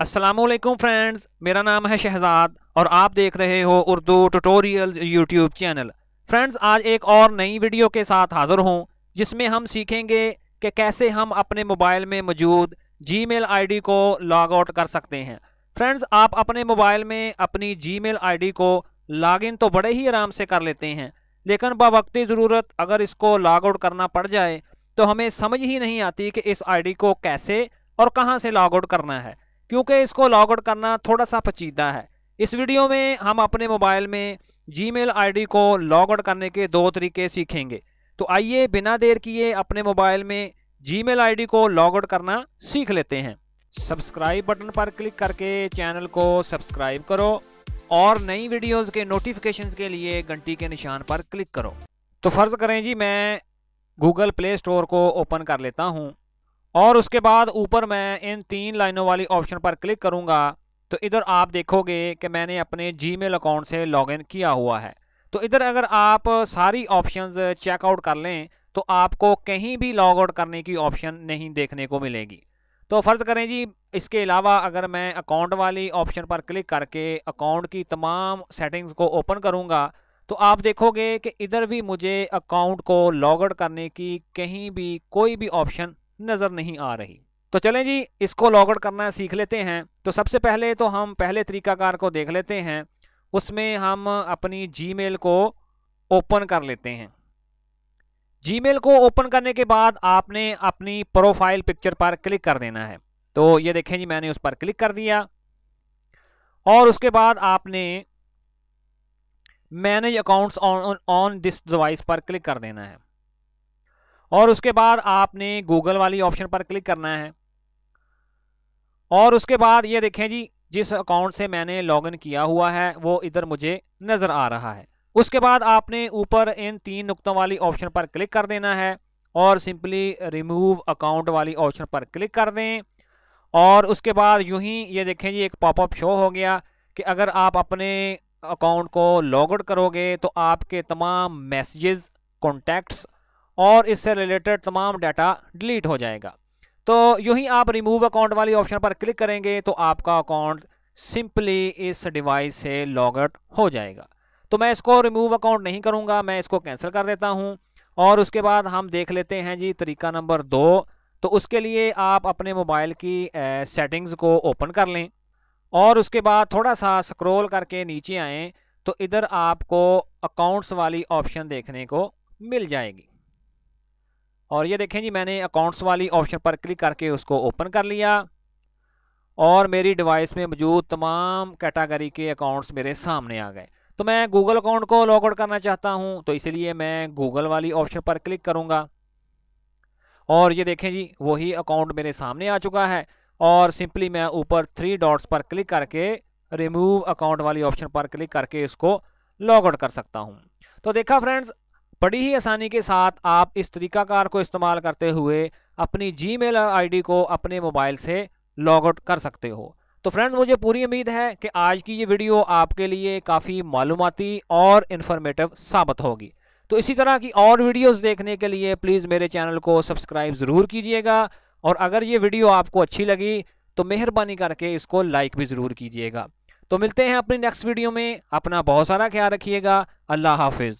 अस्सलामुअलैकुम फ्रेंड्स, मेरा नाम है शहजाद और आप देख रहे हो Urdu tutorials YouTube channel. Friends, आज एक और नई वीडियो के साथ हाज़िर हूँ जिसमें हम सीखेंगे कि कैसे हम अपने मोबाइल में मौजूद जीमेल आईडी को लॉग आउट कर सकते हैं। फ्रेंड्स, आप अपने मोबाइल में अपनी जीमेल आईडी को लॉगिन तो बड़े ही आराम से कर लेते हैं, लेकिन बवक्ती ज़रूरत अगर इसको लॉग आउट करना पड़ जाए तो हमें समझ ही नहीं आती कि इस आईडी को कैसे और कहां से लॉग आउट करना है, क्योंकि इसको लॉग आउट करना थोड़ा सा पेचीदा है। इस वीडियो में हम अपने मोबाइल में जीमेल आईडी को लॉग आउट करने के दो तरीके सीखेंगे। तो आइए बिना देर किए अपने मोबाइल में जीमेल आईडी को लॉग आउट करना सीख लेते हैं। सब्सक्राइब बटन पर क्लिक करके चैनल को सब्सक्राइब करो और नई वीडियोस के नोटिफिकेशंस के लिए घंटी के निशान पर क्लिक करो। तो फ़र्ज़ करें जी, मैं गूगल प्ले स्टोर को ओपन कर लेता हूं और उसके बाद ऊपर मैं इन 3 लाइनों वाली ऑप्शन पर क्लिक करूंगा तो इधर आप देखोगे कि मैंने अपने जीमेल अकाउंट से लॉगिन किया हुआ है। तो इधर अगर आप सारी ऑप्शंस चेकआउट कर लें तो आपको कहीं भी लॉग आउट करने की ऑप्शन नहीं देखने को मिलेगी। तो फ़र्ज़ करें जी, इसके अलावा अगर मैं अकाउंट वाली ऑप्शन पर क्लिक करके अकाउंट की तमाम सेटिंग्स को ओपन करूंगा तो आप देखोगे कि इधर भी मुझे अकाउंट को लॉग आउट करने की कहीं भी कोई भी ऑप्शन नज़र नहीं आ रही। तो चलें जी, इसको लॉग आउट करना सीख लेते हैं। तो सबसे पहले तो हम पहले तरीकाकार को देख लेते हैं। उसमें हम अपनी जीमेल को ओपन कर लेते हैं। जीमेल को ओपन करने के बाद आपने अपनी प्रोफाइल पिक्चर पर क्लिक कर देना है। तो ये देखें जी, मैंने उस पर क्लिक कर दिया और उसके बाद आपने manage accounts on this device पर क्लिक कर देना है और उसके बाद आपने गूगल वाली ऑप्शन पर क्लिक करना है और उसके बाद ये देखें जी, जिस अकाउंट से मैंने लॉगिन किया हुआ है वो इधर मुझे नज़र आ रहा है। उसके बाद आपने ऊपर इन 3 नुक्तों वाली ऑप्शन पर क्लिक कर देना है और सिंपली रिमूव अकाउंट वाली ऑप्शन पर क्लिक कर दें और उसके बाद यूं ही ये देखें जी, एक पॉपअप शो हो गया कि अगर आप अपने अकाउंट को लॉग आउट करोगे तो आपके तमाम मैसेजेस, कॉन्टैक्ट्स और इससे रिलेटेड तमाम डाटा डिलीट हो जाएगा। तो यूं ही आप रिमूव अकाउंट वाली ऑप्शन पर क्लिक करेंगे तो आपका अकाउंट सिंपली इस डिवाइस से लॉग आउट हो जाएगा। तो मैं इसको रिमूव अकाउंट नहीं करूंगा, मैं इसको कैंसिल कर देता हूं और उसके बाद हम देख लेते हैं जी तरीका नंबर 2। तो उसके लिए आप अपने मोबाइल की सेटिंग्स को ओपन कर लें और उसके बाद थोड़ा सा स्क्रॉल करके नीचे आएँ तो इधर आपको अकाउंट्स वाली ऑप्शन देखने को मिल जाएगी और ये देखें जी, मैंने अकाउंट्स वाली ऑप्शन पर क्लिक करके उसको ओपन कर लिया और मेरी डिवाइस में मौजूद तमाम कैटेगरी के अकाउंट्स मेरे सामने आ गए। तो मैं गूगल अकाउंट को लॉग आउट करना चाहता हूं तो इसलिए मैं गूगल वाली ऑप्शन पर क्लिक करूंगा और ये देखें जी, वही अकाउंट मेरे सामने आ चुका है और सिंपली मैं ऊपर 3 डॉट्स पर क्लिक करके रिमूव अकाउंट वाली ऑप्शन पर क्लिक करके इसको लॉग आउट कर सकता हूं। तो देखा फ्रेंड्स, बड़ी ही आसानी के साथ आप इस तरीकाकार को इस्तेमाल करते हुए अपनी जीमेल आईडी को अपने मोबाइल से लॉग आउट कर सकते हो। तो फ्रेंड्स, मुझे पूरी उम्मीद है कि आज की ये वीडियो आपके लिए काफ़ी मालूमाती और इन्फॉर्मेटिव साबित होगी। तो इसी तरह की और वीडियोस देखने के लिए प्लीज़ मेरे चैनल को सब्सक्राइब ज़रूर कीजिएगा और अगर ये वीडियो आपको अच्छी लगी तो मेहरबानी करके इसको लाइक भी ज़रूर कीजिएगा। तो मिलते हैं अपनी नेक्स्ट वीडियो में। अपना बहुत सारा ख्याल रखिएगा। अल्लाह हाफिज़।